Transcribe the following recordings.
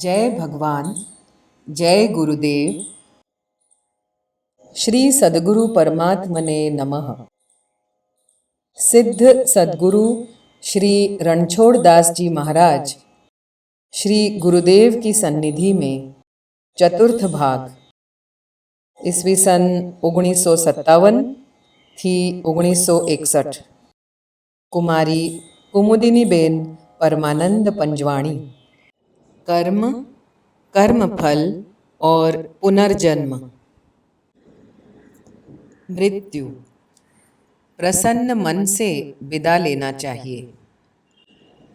जय भगवान, जय गुरुदेव। श्री सद्गुरु परमात्मने नमः। सिद्ध सद्गुरु श्री रणछोड़ दास जी महाराज श्री गुरुदेव की सन्निधि में चतुर्थ भाग ईस्वी सन 1957 थी 1961 कुमारी कुमुदिनीबेन परमानंद पंजवाणी। कर्म, कर्मफल और पुनर्जन्म। मृत्यु। प्रसन्न मन से विदा लेना चाहिए।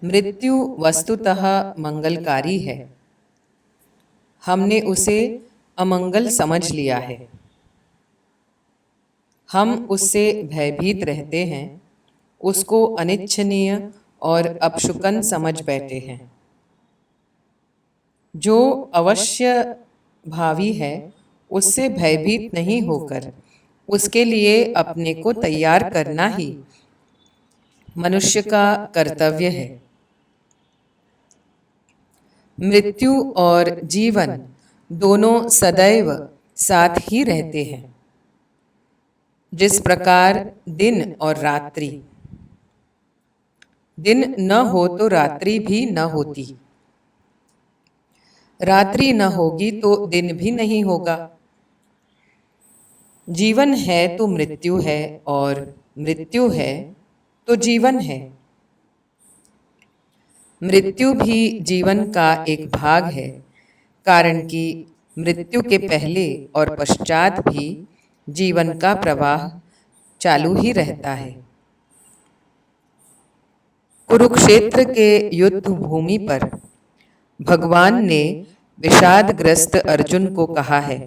मृत्यु वस्तुतः मंगलकारी है। हमने उसे अमंगल समझ लिया है। हम उससे भयभीत रहते हैं, उसको अनिच्छनीय और अपशुकन समझ बैठे हैं। जो अवश्य भावी है, उससे भयभीत नहीं होकर उसके लिए अपने को तैयार करना ही मनुष्य का कर्तव्य है। मृत्यु और जीवन दोनों सदैव साथ ही रहते हैं। जिस प्रकार दिन और रात्रि, दिन न हो तो रात्रि भी न होती, रात्रि न होगी तो दिन भी नहीं होगा। जीवन है तो मृत्यु है और मृत्यु है तो जीवन है। मृत्यु भी जीवन का एक भाग है, कारण कि मृत्यु के पहले और पश्चात भी जीवन का प्रवाह चालू ही रहता है। कुरुक्षेत्र के युद्ध भूमि पर भगवान ने विषादग्रस्त अर्जुन को कहा है,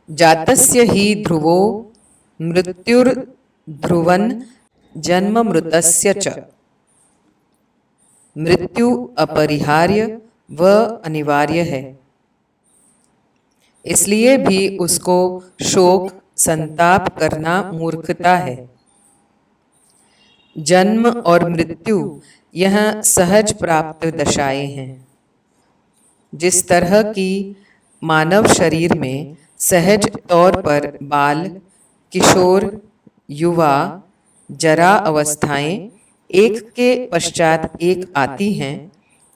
जातस्य ही ध्रुवो मृत्युर्ध्रुवन् जन्म मृतस्य च। मृत्यु अपरिहार्य व अनिवार्य है, इसलिए भी उसको शोक संताप करना मूर्खता है। जन्म और मृत्यु यह सहज प्राप्त दशाएं हैं। जिस तरह की मानव शरीर में सहज तौर पर बाल, किशोर, युवा, जरा अवस्थाएं एक के पश्चात एक आती हैं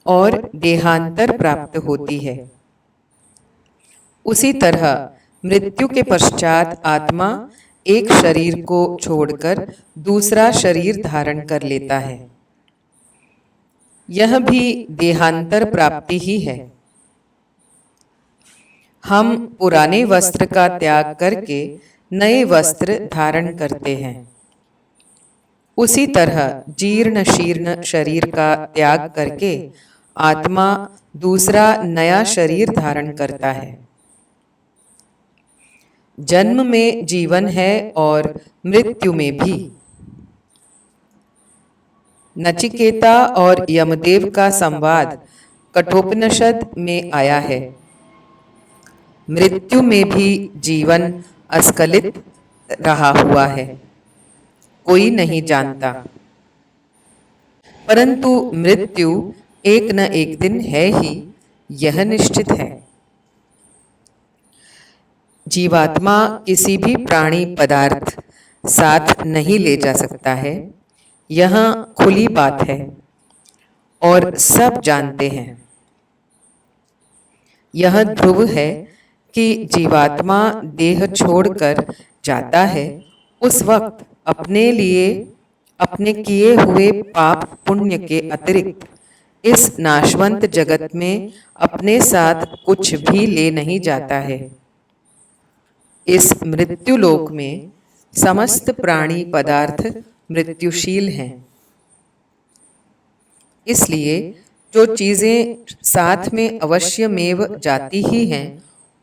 और देहांतर प्राप्त होती है, उसी तरह मृत्यु के पश्चात आत्मा एक शरीर को छोड़कर दूसरा शरीर धारण कर लेता है। यह भी देहांतर प्राप्ति ही है। हम पुराने वस्त्र का त्याग करके नए वस्त्र धारण करते हैं, उसी तरह जीर्ण शीर्ण शरीर का त्याग करके आत्मा दूसरा नया शरीर धारण करता है। जन्म में जीवन है और मृत्यु में भी। नचिकेता और यमदेव का संवाद कठोपनिषद में आया है। मृत्यु में भी जीवन अस्खलित रहा हुआ है, कोई नहीं जानता, परंतु मृत्यु एक न एक दिन है ही, यह निश्चित है। जीवात्मा किसी भी प्राणी पदार्थ साथ नहीं ले जा सकता है, यह खुली बात है और सब जानते हैं। यह ध्रुव है कि जीवात्मा देह छोड़कर जाता है, उस वक्त अपने लिए अपने किए हुए पाप पुण्य के अतिरिक्त इस नाशवंत जगत में अपने साथ कुछ भी ले नहीं जाता है। इस मृत्यु लोक में समस्त प्राणी पदार्थ मृत्युशील हैं, इसलिए जो चीजें साथ में अवश्यमेव जाती ही हैं,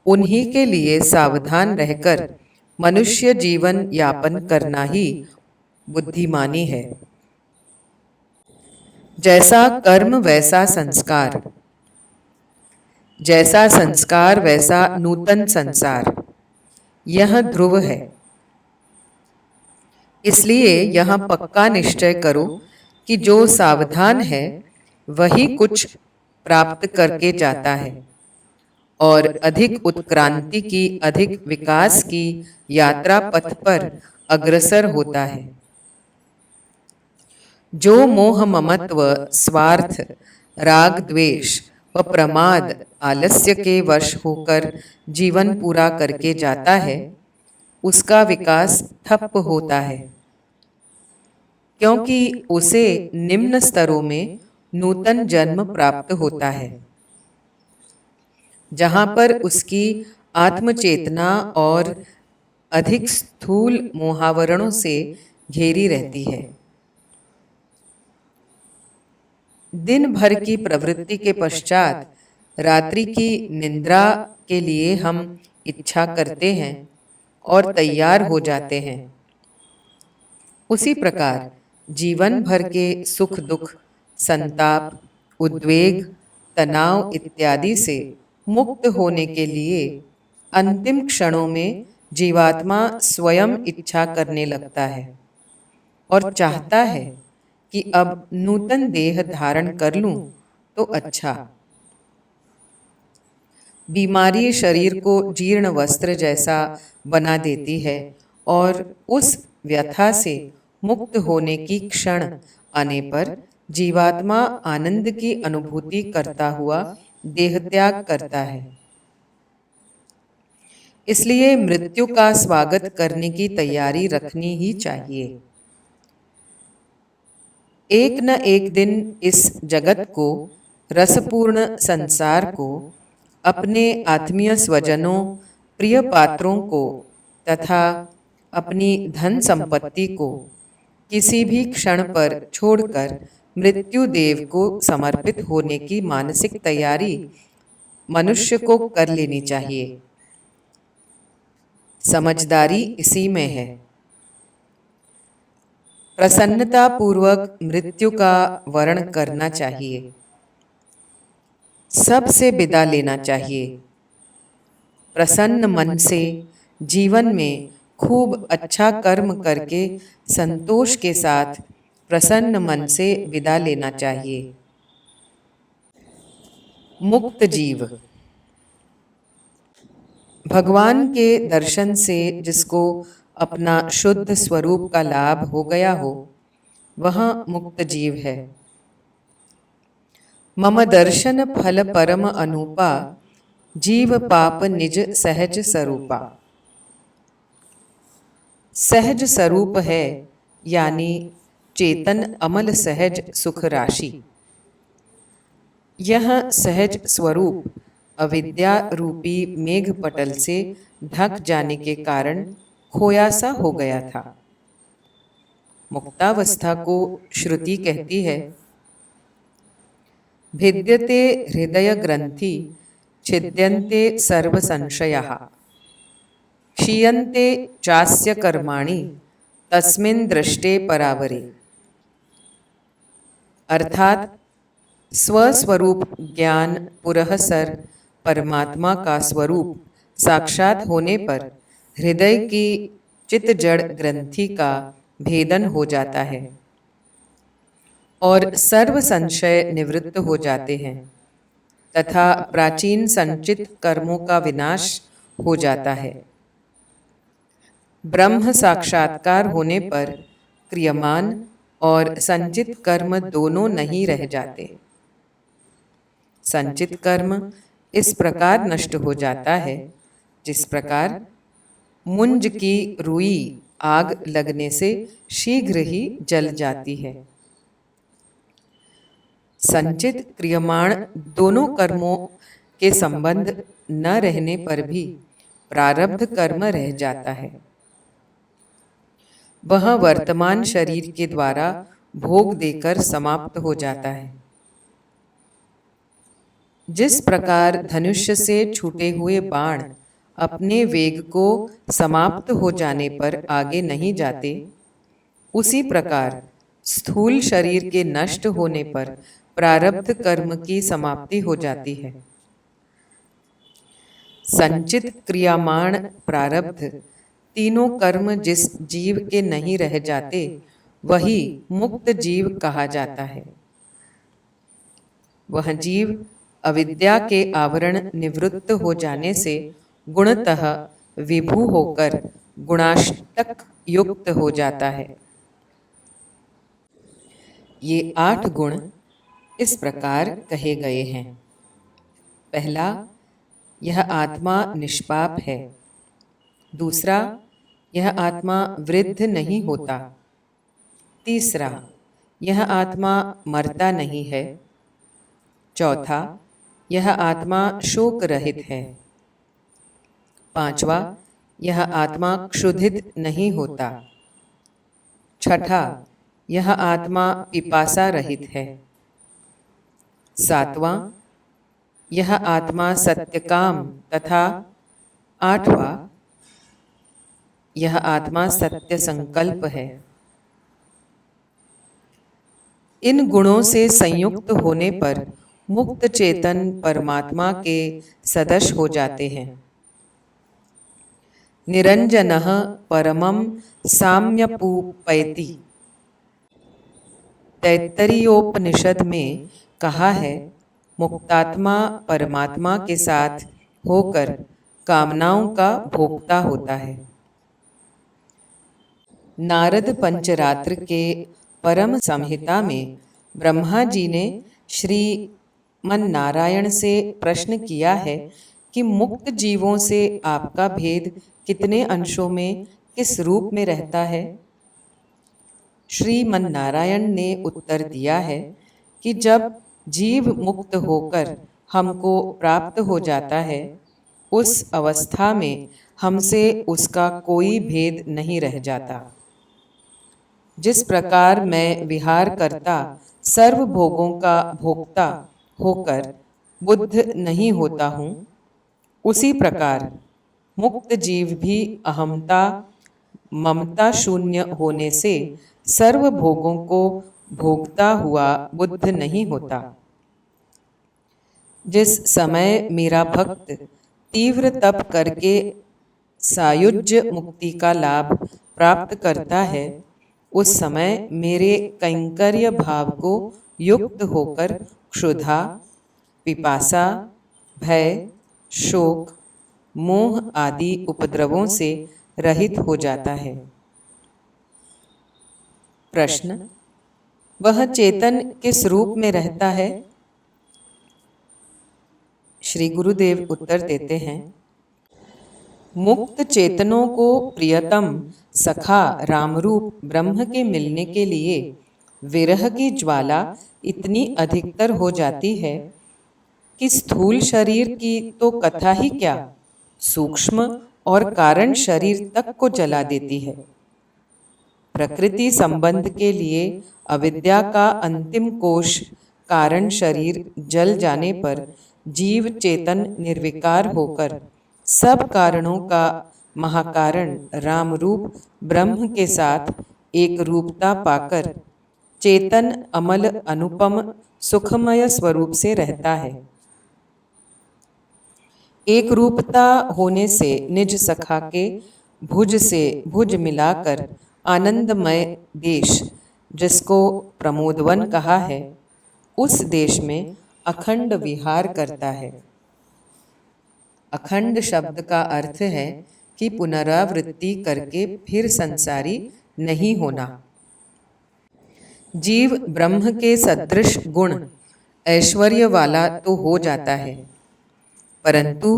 उन्हीं के लिए सावधान रहकर मनुष्य जीवन यापन करना ही बुद्धिमानी है। जैसा कर्म वैसा संस्कार, जैसा संस्कार वैसा नूतन संसार, यह ध्रुव है। इसलिए यह पक्का निश्चय करो कि जो सावधान है वही कुछ प्राप्त करके जाता है और अधिक उत्क्रांति की, अधिक विकास की यात्रा पथ पर अग्रसर होता है। जो मोह, ममत्व, स्वार्थ, राग, द्वेष व प्रमाद, आलस्य के वश होकर जीवन पूरा करके जाता है, उसका विकास ठप होता है, क्योंकि उसे निम्न स्तरों में नूतन जन्म प्राप्त होता है, जहां पर उसकी आत्मचेतना और अधिक स्थूल मोहावरणों से घेरी रहती है। दिन भर की प्रवृत्ति के पश्चात रात्रि की निद्रा के लिए हम इच्छा करते हैं और तैयार हो जाते हैं। उसी प्रकार जीवन भर के सुख दुख, संताप, उद्वेग, तनाव इत्यादि से मुक्त होने के लिए अंतिम क्षणों में जीवात्मा स्वयं इच्छा करने लगता है और चाहता है कि अब नूतन देह धारण कर लूं तो अच्छा। बीमारी शरीर को जीर्ण वस्त्र जैसा बना देती है और उस व्यथा से मुक्त होने की क्षण आने पर जीवात्मा आनंद की अनुभूति करता हुआ देह त्याग करता है। इसलिए मृत्यु का स्वागत करने की तैयारी रखनी ही चाहिए। एक न एक दिन इस जगत को, रसपूर्ण संसार को, अपने आत्मीय स्वजनों, प्रिय पात्रों को तथा अपनी धन संपत्ति को किसी भी क्षण पर छोड़कर मृत्यु देव को समर्पित होने की मानसिक तैयारी मनुष्य को कर लेनी चाहिए। समझदारी इसी में है। प्रसन्नता पूर्वक मृत्यु का वर्ण करना चाहिए, सबसे विदा लेना चाहिए। प्रसन्न मन से जीवन में खूब अच्छा कर्म करके संतोष के साथ प्रसन्न मन से विदा लेना चाहिए। मुक्त जीव भगवान के दर्शन से जिसको अपना शुद्ध स्वरूप का लाभ हो गया हो, वह मुक्त जीव है। मम दर्शन फल परम अनूपा, जीव पाप निज सहज स्वरूपा। सहज स्वरूप है यानी चेतन अमल सहज सुख राशि। यह सहज स्वरूप अविद्या रूपी मेघ पटल से ढक जाने के कारण खोया सा हो गया था। मुक्तावस्था को श्रुति कहती है, भिद्यते हृदय ग्रंथि छिद्यन्ते सर्व संशयाः, क्षीयन्ते चास्य कर्माणि तस्मिन् दृष्टे परावरे। अर्थात स्वस्वरूप ज्ञान पुरःसर परमात्मा का स्वरूप साक्षात होने पर हृदय की चित्त जड़ ग्रंथि का भेदन हो जाता है और सर्व संशय निवृत्त हो जाते हैं तथा प्राचीन संचित कर्मों का विनाश हो जाता है। ब्रह्म साक्षात्कार होने पर क्रियमान और संचित कर्म दोनों नहीं रह जाते। संचित कर्म इस प्रकार नष्ट हो जाता है जिस प्रकार मुंज की रुई आग लगने से शीघ्र ही जल जाती है। संचित क्रियमाण दोनों कर्मों के संबंध न रहने पर भी प्रारब्ध कर्म रह जाता है। वह वर्तमान शरीर के द्वारा भोग देकर समाप्त हो जाता है। जिस प्रकार धनुष्य से छूटे हुए बाण अपने वेग को समाप्त हो जाने पर आगे नहीं जाते, उसी प्रकार स्थूल शरीर के नष्ट होने पर प्रारब्ध कर्म की समाप्ति हो जाती है। संचित क्रियामाण प्रारब्ध तीनों कर्म जिस जीव के नहीं रह जाते, वही मुक्त जीव कहा जाता है। वह जीव अविद्या के आवरण निवृत्त हो जाने से गुणतः विभू होकर गुणाष्टक युक्त हो जाता है। ये 8 गुण इस प्रकार कहे गए हैं। पहला, यह आत्मा निष्पाप है। दूसरा, यह आत्मा वृद्ध नहीं होता। तीसरा, यह आत्मा मरता नहीं है। चौथा, यह आत्मा शोक रहित है। पांचवा, यह आत्मा क्षुधित नहीं होता। छठा, यह आत्मा पिपासा रहित है। सातवां, यह आत्मा सत्यकाम तथा आठवां, यह आत्मा सत्य संकल्प है। इन गुणों से संयुक्त होने पर मुक्त चेतन परमात्मा के सदृश हो जाते हैं। निरंजनः परमं साम्यपूपैति। तैत्तरीयोपनिषद में कहा है, मुक्तात्मा परमात्मा के साथ होकर कामनाओं का भोक्ता होता है। नारद पंचरात्र के परम संहिता में ब्रह्मा जी ने श्रीमन नारायण से प्रश्न किया है कि मुक्त जीवों से आपका भेद कितने अंशों में किस रूप में रहता है। श्रीमन नारायण ने उत्तर दिया है कि जब जीव मुक्त होकर हमको प्राप्त हो जाता है, उस अवस्था में हमसे उसका कोई भेद नहीं रह जाता। जिस प्रकार मैं विहार करता सर्व भोगों का भोक्ता होकर बुद्ध नहीं होता हूँ, उसी प्रकार मुक्त जीव भी अहमता ममता शून्य होने से सर्व भोगों को भोगता हुआ बुद्ध नहीं होता। जिस समय मेरा भक्त तीव्र तप करके सायुज्य मुक्ति का लाभ प्राप्त करता है, उस समय मेरे कैंकर्य भाव को युक्त होकर क्षुधा, पिपासा, भय, शोक, मोह आदि उपद्रवों से रहित हो जाता है। प्रश्न, वह चेतन किस रूप में रहता है? श्री गुरुदेव उत्तर देते हैं, मुक्त चेतनों को प्रियतम सखा रामरूप ब्रह्म के मिलने के लिए विरह की ज्वाला इतनी अधिकतर हो जाती है कि स्थूल शरीर की तो कथा ही क्या, सूक्ष्म और कारण शरीर तक को जला देती है। प्रकृति संबंध के लिए अविद्या का अंतिम कोश कारण शरीर जल जाने पर जीव चेतन निर्विकार होकर सब कारणों का महाकारण राम रूप ब्रह्म के साथ एक रूपता पाकर चेतन अमल अनुपम सुखमय स्वरूप से रहता है। एक रूपता होने से निज सखा के भुज से भुज मिलाकर आनंदमय देश, जिसको प्रमोदवन कहा है, उस देश में अखंड विहार करता है। अखंड शब्द का अर्थ है कि पुनरावृत्ति करके फिर संसारी नहीं होना। जीव ब्रह्म के सदृश गुण ऐश्वर्य वाला तो हो जाता है, परंतु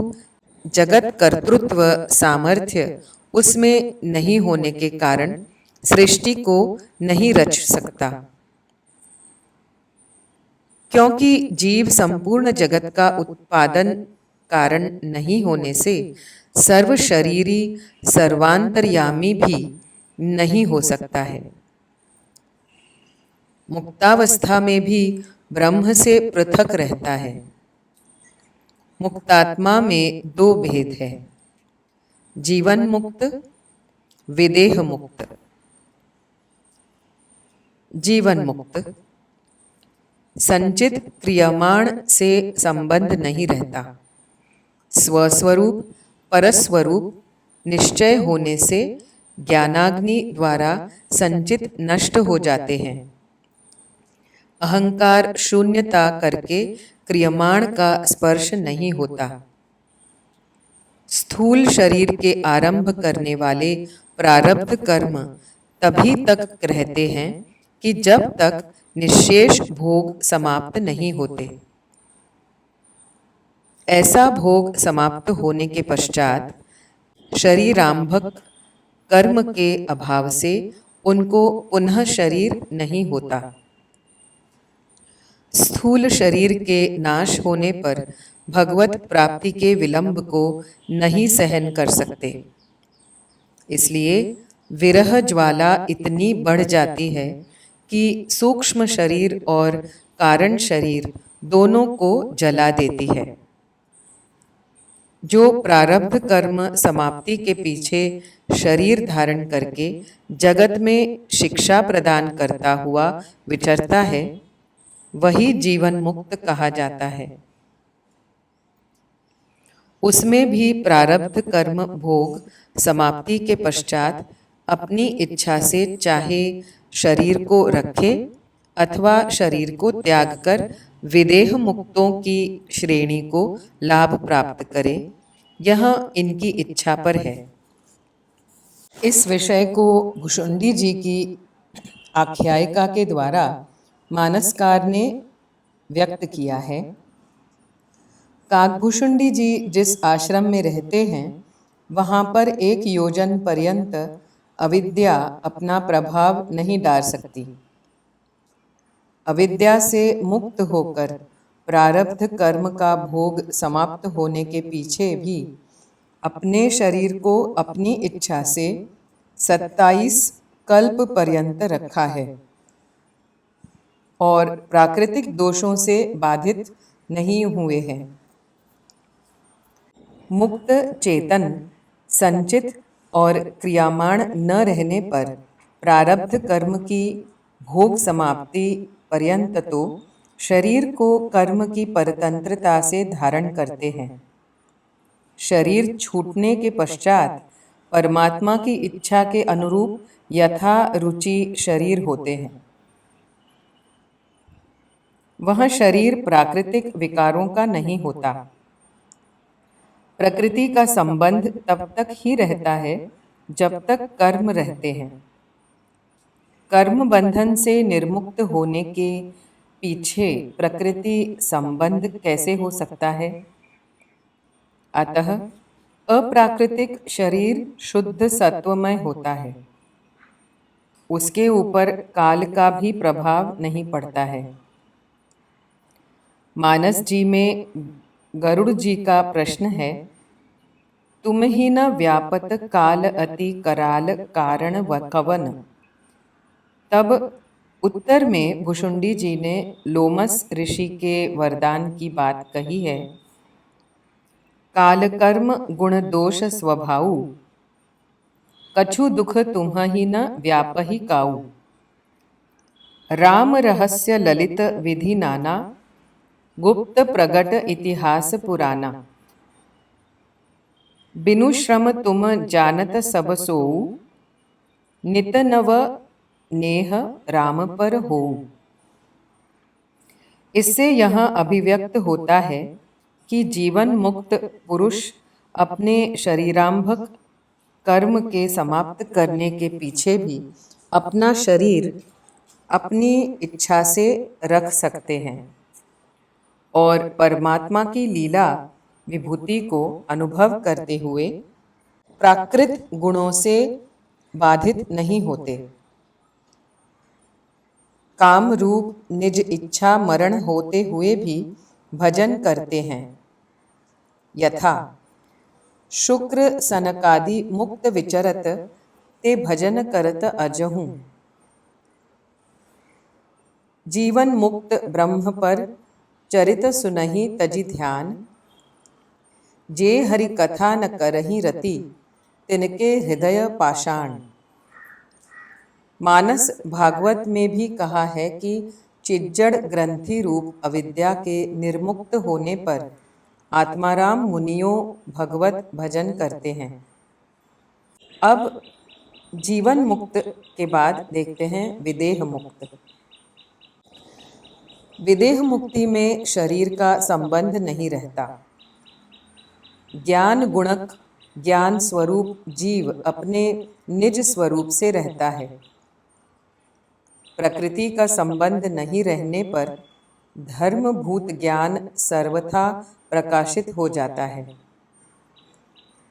जगत कर्तृत्व सामर्थ्य उसमें नहीं होने के कारण सृष्टि को नहीं रच सकता। क्योंकि जीव संपूर्ण जगत का उत्पादन कारण नहीं होने से सर्व शरीरी सर्वांतर्यामी भी नहीं हो सकता है। मुक्तावस्था में भी ब्रह्म से पृथक रहता है। मुक्तात्मा में दो भेद है, जीवन मुक्त, विदेह मुक्त। जीवन मुक्त संचित क्रियमाण से संबंध नहीं रहता। स्वस्वरूप परस्वरूप निश्चय होने से ज्ञानाग्नि द्वारा संचित नष्ट हो जाते हैं। अहंकार शून्यता करके क्रियमाण का स्पर्श नहीं होता। स्थूल शरीर के आरंभ करने वाले प्रारब्ध कर्म तभी तक रहते हैं कि जब तक निःशेष भोग समाप्त नहीं होते। ऐसा भोग समाप्त होने के पश्चात शरीरांभक कर्म के अभाव से उनको पुनः शरीर नहीं होता। स्थूल शरीर के नाश होने पर भगवत प्राप्ति के विलंब को नहीं सहन कर सकते। इसलिए विरह ज्वाला इतनी बढ़ जाती है कि सूक्ष्म शरीर और कारण शरीर दोनों को जला देती है। जो प्रारब्ध कर्म समाप्ति के पीछे शरीर धारण करके जगत में शिक्षा प्रदान करता हुआ विचरता है, वही जीवन मुक्त कहा जाता है। उसमें भी प्रारब्ध कर्म भोग समाप्ति के पश्चात अपनी इच्छा से चाहे शरीर को रखे अथवा शरीर को त्याग कर विदेह मुक्तों की श्रेणी को लाभ प्राप्त करे, यह इनकी इच्छा पर है। इस विषय को भुषुंडी जी की आख्यायिका के द्वारा मानसकार ने व्यक्त किया है। काकभूषुंडी जी जिस आश्रम में रहते हैं, वहाँ पर 1 योजन पर्यंत अविद्या अपना प्रभाव नहीं डाल सकती। अविद्या से मुक्त होकर प्रारब्ध कर्म का भोग समाप्त होने के पीछे भी अपने शरीर को अपनी इच्छा से 27 कल्प पर्यंत रखा है और प्राकृतिक दोषों से बाधित नहीं हुए हैं। मुक्त चेतन संचित और क्रियामाण न रहने पर प्रारब्ध कर्म की भोग समाप्ति पर्यंत तो शरीर को कर्म की परतंत्रता से धारण करते हैं। शरीर छूटने के पश्चात परमात्मा की इच्छा के अनुरूप यथा रुचि शरीर होते हैं। वह शरीर प्राकृतिक विकारों का नहीं होता। प्रकृति का संबंध तब तक ही रहता है जब तक कर्म रहते हैं। कर्म बंधन से निर्मुक्त होने के पीछे प्रकृति संबंध कैसे हो सकता है? अतः अप्राकृतिक शरीर शुद्ध सत्वमय होता है। उसके ऊपर काल का भी प्रभाव नहीं पड़ता है। मानस जी में गरुड़ जी का प्रश्न है, तुम ही न व्यापत काल अति कराल कारण व कवन। तब उत्तर में भुषुंडी जी ने लोमस ऋषि के वरदान की बात कही है। काल कर्म गुण दोष स्वभाऊ, कछु दुख तुम ही न व्यापहि काऊ। राम रहस्य ललित विधि नाना, गुप्त प्रगट इतिहास पुराना। बिनु श्रम तुम जानत सब सोऊ, नित नव नेह राम पर हो। इससे यह अभिव्यक्त होता है कि जीवन मुक्त पुरुष अपने शरीरांभक कर्म के समाप्त करने के पीछे भी अपना शरीर अपनी इच्छा से रख सकते हैं और परमात्मा की लीला विभूति को अनुभव करते हुए प्राकृत गुणों से बाधित नहीं होते। काम रूप निज इच्छा मरण होते हुए भी भजन करते हैं। यथा शुक्र सनकादि मुक्त विचरत, ते भजन करत अजहूं। जीवन मुक्त ब्रह्म पर चरित सुनहि तजि ध्यान, जे हरि कथा न करहि रति, तिनके हृदय पाषाण। मानस भागवत में भी कहा है कि चिज्जड़ ग्रंथि रूप अविद्या के निर्मुक्त होने पर आत्माराम मुनियों भगवत भजन करते हैं। अब जीवन मुक्त के बाद देखते हैं विदेह मुक्त। विदेह मुक्ति में शरीर का संबंध नहीं रहता। ज्ञान गुणक ज्ञान स्वरूप जीव अपने निज स्वरूप से रहता है। प्रकृति का संबंध नहीं रहने पर धर्मभूत ज्ञान सर्वथा प्रकाशित हो जाता है।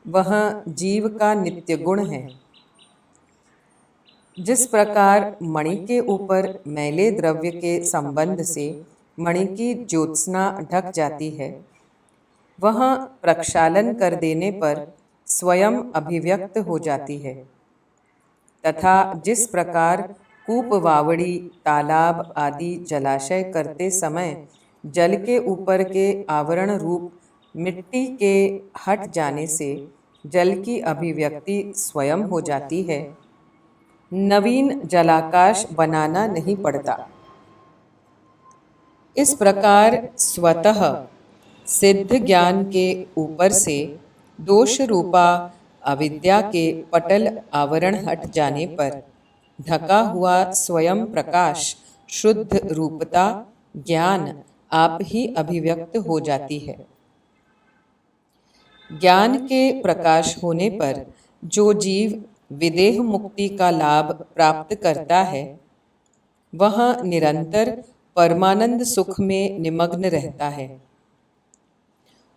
वह जीव का नित्य गुण है। जिस प्रकार मणि के ऊपर मैले द्रव्य के संबंध से मणि की ज्योत्सना ढक जाती है, वह प्रक्षालन कर देने पर स्वयं अभिव्यक्त हो जाती है, तथा जिस प्रकार कूप, वावड़ी, तालाब आदि जलाशय करते समय जल के ऊपर के आवरण रूप मिट्टी के हट जाने से जल की अभिव्यक्ति स्वयं हो जाती है, नवीन जलाकाश बनाना नहीं पड़ता। इस प्रकार स्वतः सिद्ध ज्ञान के ऊपर से दोष रूपा अविद्या के पटल आवरण हट जाने पर ढका हुआ स्वयं प्रकाश, शुद्ध रूपता, ज्ञान आप ही अभिव्यक्त हो जाती है। ज्ञान के प्रकाश होने पर जो जीव विदेह मुक्ति का लाभ प्राप्त करता है, वह निरंतर परमानंद सुख में निमग्न रहता है।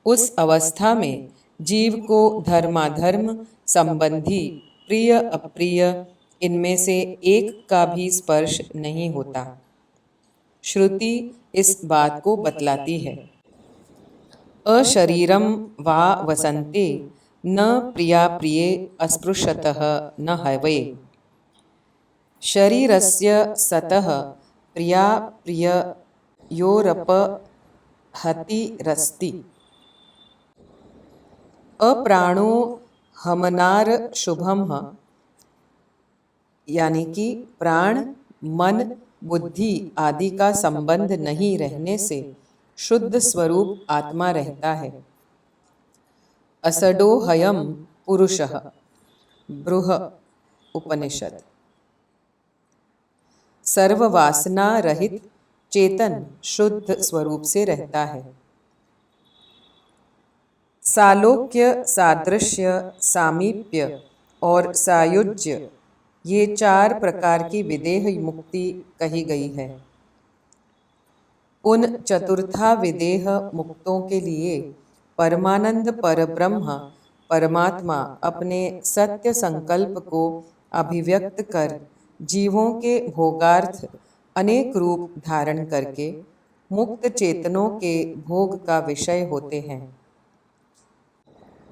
उस अवस्था में जीव को धर्माधर्म संबंधी प्रिय अप्रिय इनमें से एक का भी स्पर्श नहीं होता। श्रुति इस बात को बतलाती है। अशरीरम वा वसन्ते न प्रिया प्रिये अस्पृशतः न हवे। शरीरस्य सतः प्रिया प्रिययोरपहतिरस्ति। अप्राणो हमनार शुभम, यानी कि प्राण, मन, बुद्धि आदि का संबंध नहीं रहने से शुद्ध स्वरूप आत्मा रहता है। असडो हयम पुरुषः, बृह उपनिषद। सर्ववासना रहित चेतन शुद्ध स्वरूप से रहता है। सालोक्य, सादृश्य, सामीप्य और सायुज्य, ये 4 प्रकार की विदेह मुक्ति कही गई है। उन चतुर्था विदेह मुक्तों के लिए परमानंद परब्रह्म परमात्मा अपने सत्य संकल्प को अभिव्यक्त कर जीवों के भोगार्थ अनेक रूप धारण करके मुक्त चेतनों के भोग का विषय होते हैं।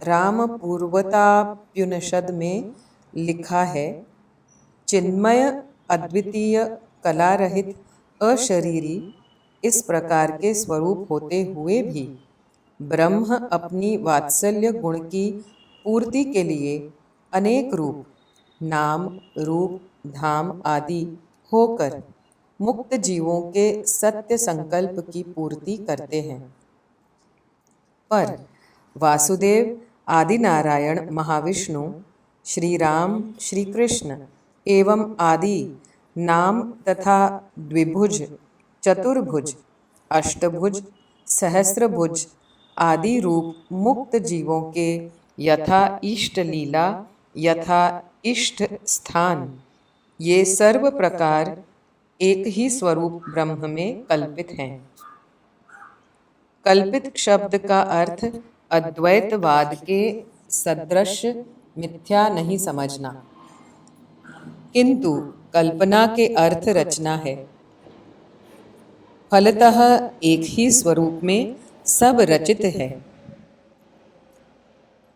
राम पूर्वताप्युपनिषद में लिखा है, चिन्मय अद्वितीय कला रहित अशरीरी इस प्रकार के स्वरूप होते हुए भी ब्रह्म अपनी वात्सल्य गुण की पूर्ति के लिए अनेक रूप, नाम, रूप, धाम आदि होकर मुक्त जीवों के सत्य संकल्प की पूर्ति करते हैं। पर वासुदेव, आदिनारायण, महाविष्णु, श्री राम, श्री कृष्ण एवं आदि नाम तथा द्विभुज, चतुर्भुज, अष्टभुज, सहस्रभुज आदि रूप मुक्त जीवों के यथा इष्ट लीला, यथा इष्ट स्थान, ये सर्व प्रकार एक ही स्वरूप ब्रह्म में कल्पित हैं। कल्पित शब्द का अर्थ अद्वैतवाद के सदृश मिथ्या नहीं समझना, किंतु कल्पना के अर्थ रचना है। फलतः एक ही स्वरूप में सब रचित है।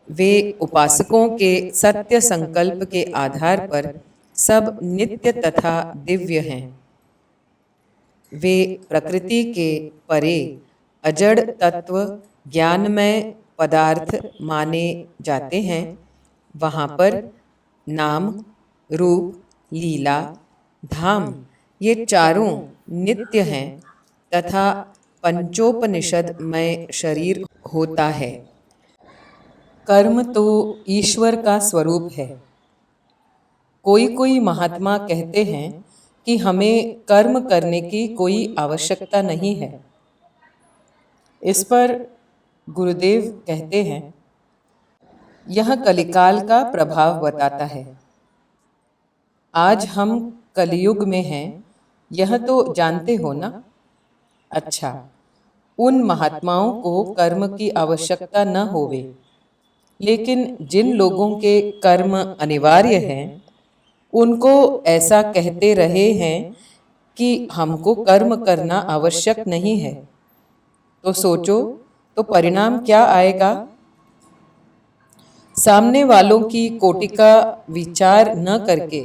वे उपासकों के सत्य संकल्प के आधार पर सब नित्य तथा दिव्य हैं। वे प्रकृति के परे अजड़ तत्व ज्ञानमय पदार्थ माने जाते हैं। वहाँ पर नाम, रूप, लीला, धाम ये चारों नित्य हैं तथा पंचोपनिषद में शरीर होता है। कर्म तो ईश्वर का स्वरूप है। कोई कोई महात्मा कहते हैं कि हमें कर्म करने की कोई आवश्यकता नहीं है। इस पर गुरुदेव कहते हैं, यह कलिकाल का प्रभाव बताता है। आज हम कलयुग में हैं, यह तो जानते हो ना। अच्छा, उन महात्माओं को कर्म की आवश्यकता न होवे, लेकिन जिन लोगों के कर्म अनिवार्य हैं, उनको ऐसा कहते रहे हैं कि हमको कर्म करना आवश्यक नहीं है। तो सोचो, तो परिणाम क्या आएगा? सामने वालों की कोटि का विचार न करके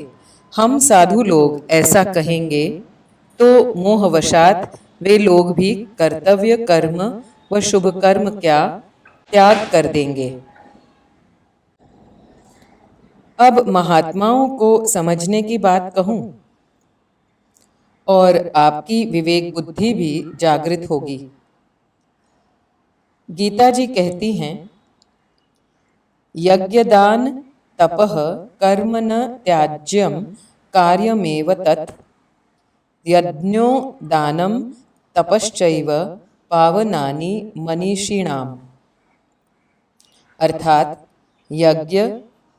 हम साधु लोग ऐसा कहेंगे तो मोहवशात वे लोग भी कर्तव्य कर्म व शुभ कर्म क्या त्याग कर देंगे। अब महात्माओं को समझने की बात कहूं और आपकी विवेक बुद्धि भी जागृत होगी। गीता जी कहती हैं, यज्ञदान तपः कर्म न त्याज्यम कार्यमेव तत् यज्ञो दानम तपश्चैव पावनानि मनीषिणाम। अर्थात यज्ञ,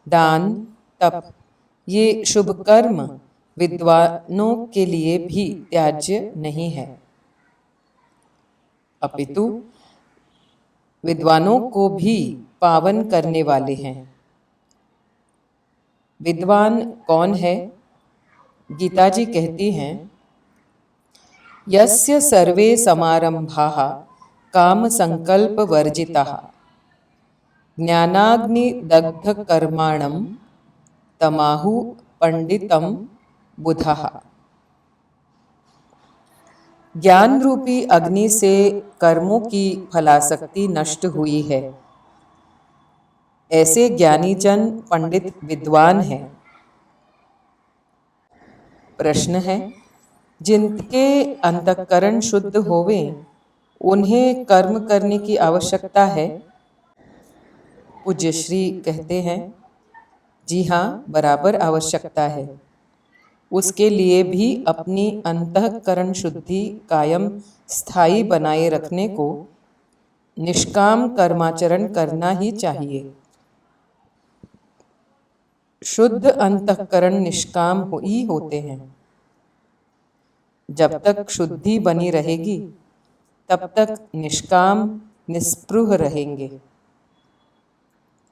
दान, तप ये शुभ कर्म विद्वानों के लिए भी त्याज्य नहीं है, अपितु विद्वानों को भी पावन करने वाले हैं। विद्वान कौन है? गीता जी कहती हैं, यस्य सर्वे समारंभाः काम संकल्प वर्जिताः ज्ञानाग्नि दग्ध कर्माणं तमाहु पंडितम बुधः। ज्ञान रूपी अग्नि से कर्मों की फलासक्ति नष्ट हुई है। ऐसे ज्ञानी जन पंडित विद्वान हैं। प्रश्न है, जिनके अंतःकरण शुद्ध होवे उन्हें कर्म करने की आवश्यकता है? पूज्य श्री कहते हैं, जी हाँ, बराबर आवश्यकता है। उसके लिए भी अपनी अंतःकरण शुद्धि कायम स्थायी बनाए रखने को निष्काम कर्माचरण करना ही चाहिए। शुद्ध अंतःकरण निष्काम ही होते हैं। जब तक शुद्धि बनी रहेगी तब तक निष्काम निस्पृह रहेंगे।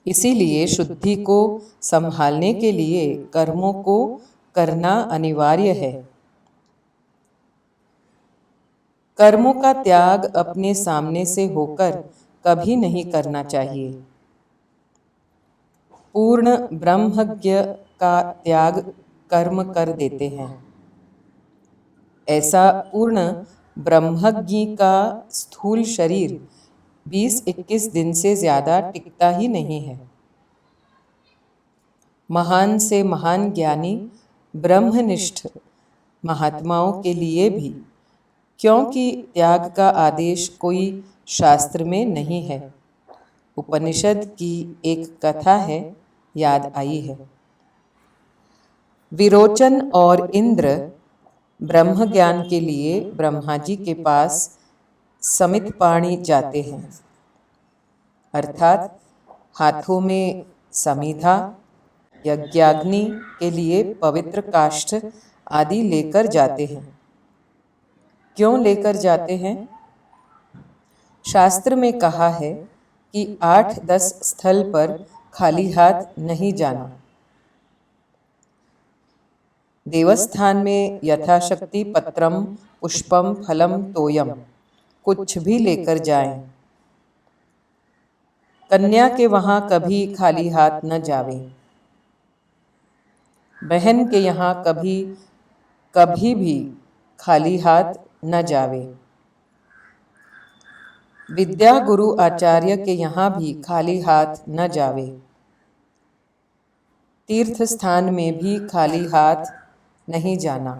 इसीलिए शुद्धि को संभालने के लिए कर्मों को करना अनिवार्य है। कर्मों का त्याग अपने सामने से होकर कभी नहीं करना चाहिए। पूर्ण ब्रह्मज्ञ का त्याग कर्म कर देते हैं। ऐसा पूर्ण ब्रह्मज्ञ का स्थूल शरीर 20-21 दिन से ज्यादा टिकता ही नहीं है। महान से महान ज्ञानी ब्रह्मनिष्ठ महात्माओं के लिए भी, क्योंकि त्याग का आदेश कोई शास्त्र में नहीं है, उपनिषद की एक कथा है, याद आई है। विरोचन और इंद्र ब्रह्म ज्ञान के लिए ब्रह्मा जी के पास समितपाणी जाते हैं, अर्थात हाथों में समिधा, यज्ञाग्नि के लिए पवित्र काष्ठ आदि लेकर जाते हैं। क्यों लेकर जाते हैं? शास्त्र में कहा है कि 8-10 स्थल पर खाली हाथ नहीं जाना। देवस्थान में यथाशक्ति पत्रम पुष्पम फलम तोयम कुछ भी लेकर जाएं। कन्या के वहां कभी खाली हाथ न जावे। बहन के यहाँ कभी भी खाली हाथ न जावे। विद्या गुरु आचार्य के यहाँ भी खाली हाथ न जावे। तीर्थ स्थान में भी खाली हाथ नहीं जाना।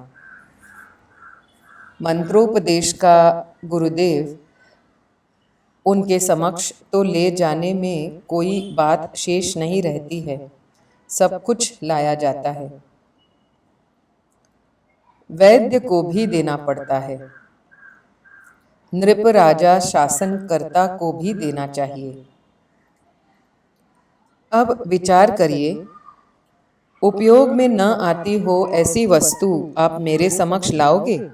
मंत्रोपदेश का गुरुदेव उनके समक्ष तो ले जाने में कोई बात शेष नहीं रहती है, सब कुछ लाया जाता है। वैद्य को भी देना पड़ता है। नृप राजा शासनकर्ता को भी देना चाहिए। अब विचार करिए, उपयोग में न आती हो ऐसी वस्तु आप मेरे समक्ष लाओगे?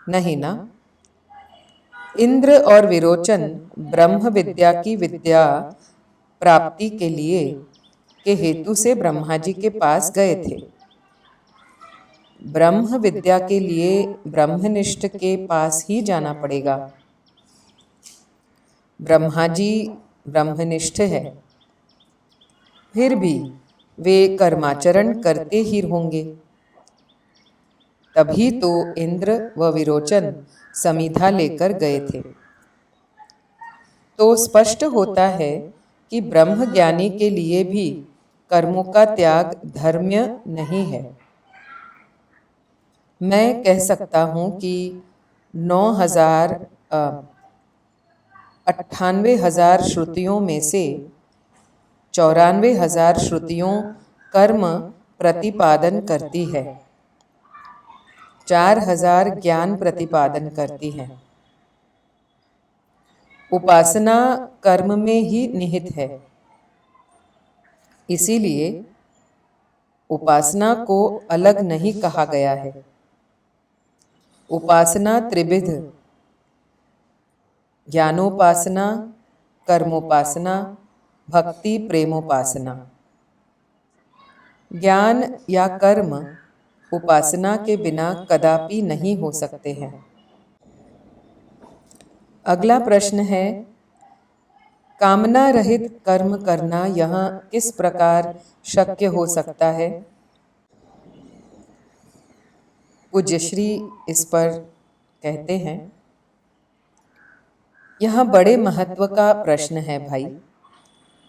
नहीं ना। इंद्र और विरोचन ब्रह्म विद्या की विद्या प्राप्ति के लिए के हेतु से ब्रह्मा जी के पास गए थे। ब्रह्म विद्या के लिए ब्रह्मनिष्ठ के पास ही जाना पड़ेगा। ब्रह्मा जी ब्रह्मनिष्ठ है, फिर भी वे कर्माचरण करते ही होंगे। तभी तो इंद्र व विरोचन समिधा लेकर गए थे। तो स्पष्ट होता है कि ब्रह्म ज्ञानी के लिए भी कर्मों का त्याग धर्म्य नहीं है। मैं कह सकता हूँ कि 98,000 श्रुतियों में से 94,000 श्रुतियों कर्म प्रतिपादन करती है, 4,000 ज्ञान प्रतिपादन करती है। उपासना कर्म में ही निहित है। इसीलिए उपासना को अलग नहीं कहा गया है। उपासना त्रिविध, ज्ञानोपासना, कर्मोपासना, भक्ति प्रेमोपासना। ज्ञान या कर्म उपासना के बिना कदापि नहीं हो सकते हैं। अगला प्रश्न है, कामना रहित कर्म करना यह किस प्रकार शक्य हो सकता है? पूज्य श्री इस पर कहते हैं, यह बड़े महत्व का प्रश्न है भाई।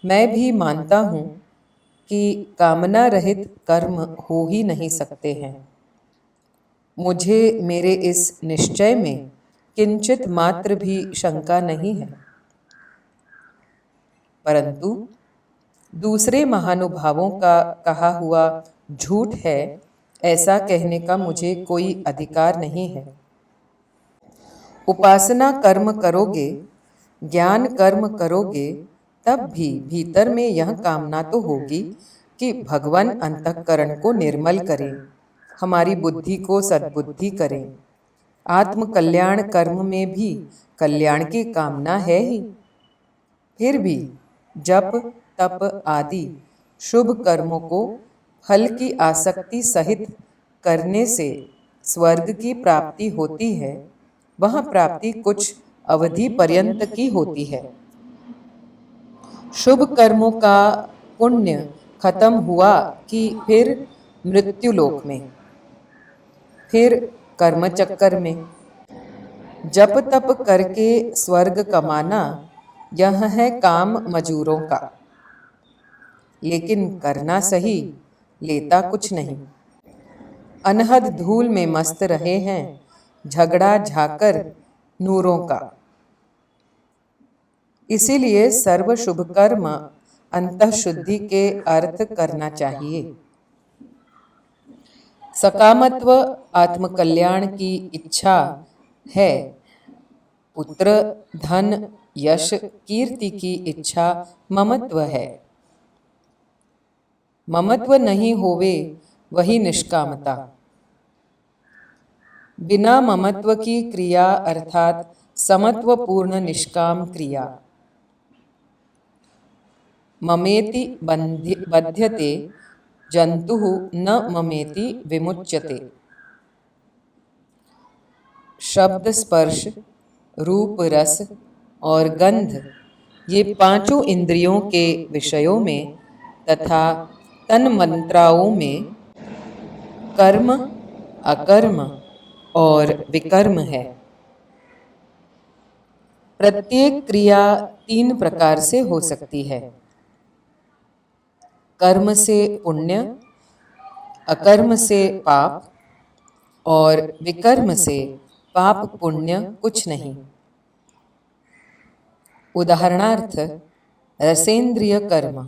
मैं भी मानता हूँ कि कामना रहित कर्म हो ही नहीं सकते हैं। मुझे मेरे इस निश्चय में किंचित मात्र भी शंका नहीं है। परंतु दूसरे महानुभावों का कहा हुआ झूठ है, ऐसा कहने का मुझे कोई अधिकार नहीं है। उपासना कर्म करोगे, ज्ञान कर्म करोगे, तब भी भीतर में यह कामना तो होगी कि भगवान अंतःकरण को निर्मल करें, हमारी बुद्धि को सद्बुद्धि करें। आत्म कल्याण कर्म में भी कल्याण की कामना है ही। फिर भी जप तप आदि शुभ कर्मों को फल की आसक्ति सहित करने से स्वर्ग की प्राप्ति होती है। वह प्राप्ति कुछ अवधि पर्यंत की होती है। शुभ कर्मों का पुण्य खत्म हुआ कि फिर मृत्युलोक में, फिर कर्म चक्कर में। जप तप करके स्वर्ग कमाना यह है काम मजूरों का, लेकिन करना सही, लेता कुछ नहीं। अनहद धूल में मस्त रहे हैं, झगड़ा झाकर नूरों का। इसीलिए सर्व शुभ कर्म अंतः शुद्धि के अर्थ करना चाहिए। सकामत्व आत्मकल्याण की इच्छा है, पुत्र धन यश कीर्ति की इच्छा ममत्व है। ममत्व नहीं होवे वही निष्कामता। बिना ममत्व की क्रिया अर्थात समत्वपूर्ण निष्काम क्रिया। ममेति बध्यते जंतुः न ममेति विमुच्यते। शब्द स्पर्श रूप रस और गंध, ये पांचों इंद्रियों के विषयों में तथा तन मंत्राओं में कर्म, अकर्म और विकर्म है। प्रत्येक क्रिया 3 प्रकार से हो सकती है। कर्म से पुण्य, अकर्म से पाप और विकर्म से पाप पुण्य कुछ नहीं। उदाहरणार्थ, रसेंद्रिय कर्म।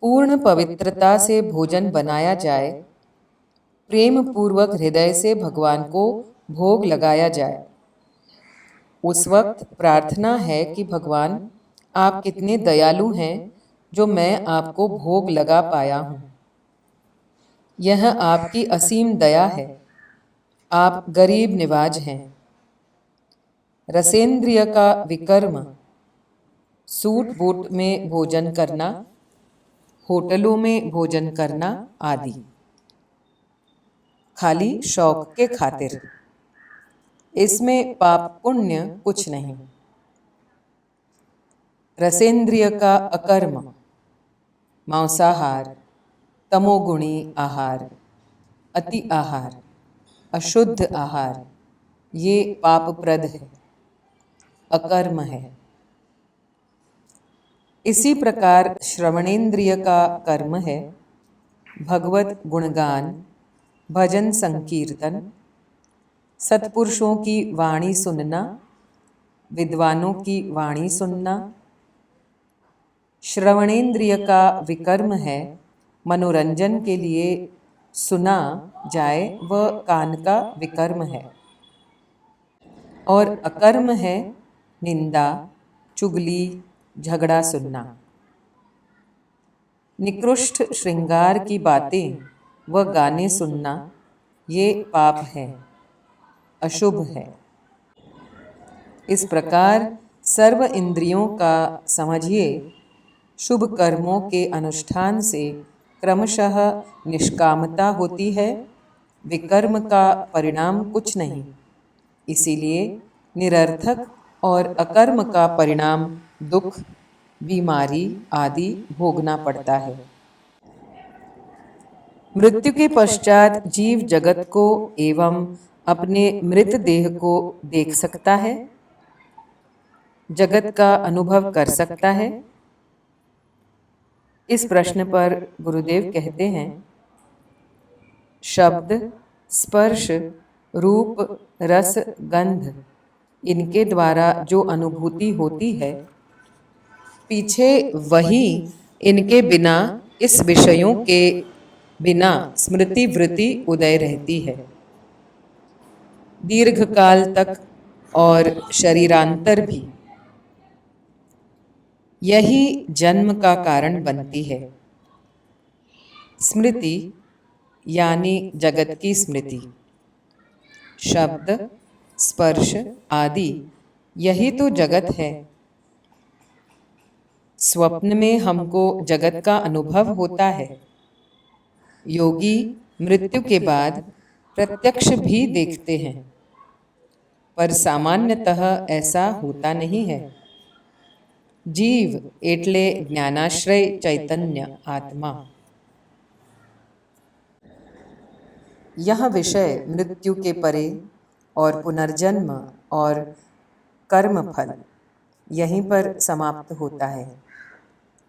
पूर्ण पवित्रता से भोजन बनाया जाए प्रेम पूर्वक हृदय से भगवान को भोग लगाया जाए। उस वक्त प्रार्थना है कि भगवान आप कितने दयालु हैं जो मैं आपको भोग लगा पाया हूँ। यह आपकी असीम दया है। आप गरीब निवाज हैं। रसेंद्रिय का विकर्म, सूट बूट में भोजन करना, होटलों में भोजन करना आदि, खाली शौक के खातिर, इसमें पाप पुण्य कुछ नहीं। रसेंद्रिय का अकर्म, मांसाहार, तमोगुणी आहार, अति आहार, अशुद्ध आहार, ये पापप्रद है, अकर्म है। इसी प्रकार श्रवणेन्द्रिय का कर्म है भगवत गुणगान, भजन संकीर्तन, सत्पुरुषों की वाणी सुनना, विद्वानों की वाणी सुनना। श्रवणेन्द्रिय का विकर्म है मनोरंजन के लिए सुना जाए वह कान का विकर्म है। और अकर्म है निंदा, चुगली, झगड़ा सुनना। निकृष्ट श्रृंगार की बातें व गाने सुनना ये पाप है, अशुभ है। इस प्रकार सर्व इंद्रियों का समझिए शुभ कर्मों के अनुष्ठान से क्रमशः निष्कामता होती है। विकर्म का परिणाम कुछ नहीं, इसीलिए निरर्थक और अकर्म का परिणाम दुख, बीमारी आदि भोगना पड़ता है। मृत्यु के पश्चात जीव जगत को एवं अपने मृत देह को देख सकता है, जगत का अनुभव कर सकता है। इस प्रश्न पर गुरुदेव कहते हैं, शब्द, स्पर्श, रूप, रस, गंध, इनके द्वारा जो अनुभूति होती है, पीछे वही इनके बिना, इस विषयों के बिना स्मृति वृत्ति उदय रहती है। दीर्घ काल तक और शरीरांतर भी यही जन्म का कारण बनती है। स्मृति यानी जगत की स्मृति, शब्द, स्पर्श आदि यही तो जगत है। स्वप्न में हमको जगत का अनुभव होता है। योगी मृत्यु के बाद प्रत्यक्ष भी देखते हैं, पर सामान्यतः ऐसा होता नहीं है। जीव एटले ज्ञानाश्रय चैतन्य आत्मा। यह विषय मृत्यु के परे और पुनर्जन्म और कर्मफल यहीं पर समाप्त होता है।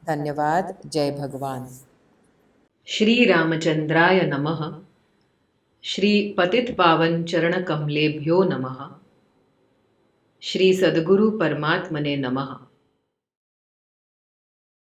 धन्यवाद। जय भगवान। श्री रामचंद्राय नमः। श्री पतित पावन चरण कमलेभ्यो नमः। श्री सद्गुरु परमात्मने नमः।